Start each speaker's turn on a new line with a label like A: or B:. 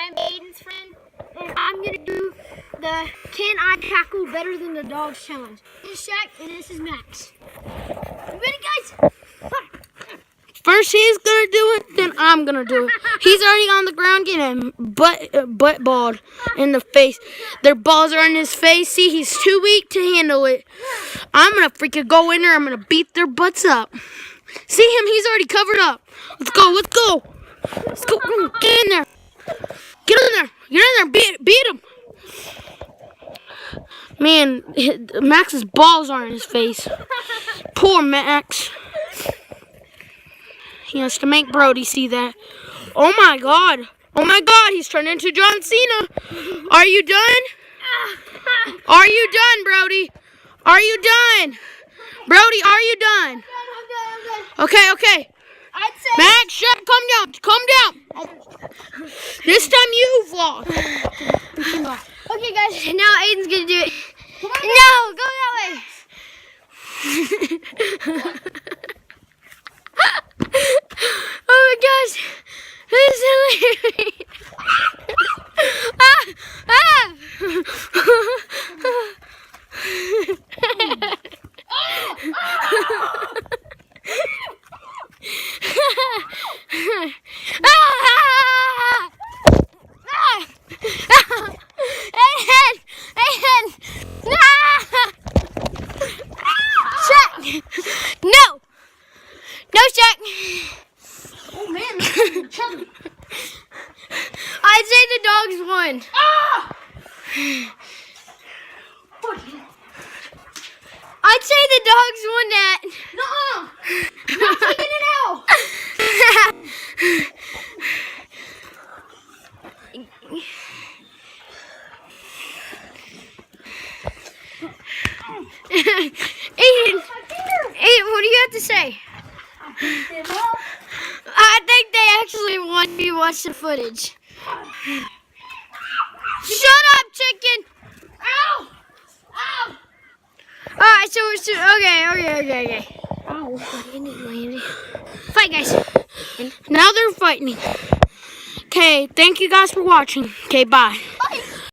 A: I'm Aiden's friend, and I'm going to do the Can I Tackle Better Than the Dogs challenge. This is Shaq, and this is Max. You ready, guys?
B: First he's gonna do it, then I'm gonna do it. He's already on the ground getting butt balled in the face. Their balls are in his face. See, he's too weak to handle it. I'm gonna freaking go in there. I'm gonna beat their butts up. See him? He's already covered up. Let's go. Let's go. Let's go. Get in there. Get in there. Get in there. Beat him. Man, Max's balls are in his face. Poor Max. He has to make Brody see that. Oh my God. Oh my God. He's turned into John Cena. Are you done? Are you done, Brody? Are you done? Brody, are you done?
A: I'm done.
B: Okay.
A: I'd say...
B: Max, shut up. Calm down. Calm down. This time you've lost.
A: Okay, guys. Now Aiden's going to do it. No, go that way. Oh my gosh, this is hilarious. No! No, Shaq! Oh man, that's chubby. I'd say the dogs won. Ah! I'd say the dogs won that. Nuh-uh. Not taking it out. Aiden, what do you have to say? I think they actually won if you watch the footage. Shut up, chicken! Ow! Ow! Alright, so okay. Ow, landed. Fight, guys.
B: Now they're fighting. Okay, thank you guys for watching. Okay, bye.
A: Bye.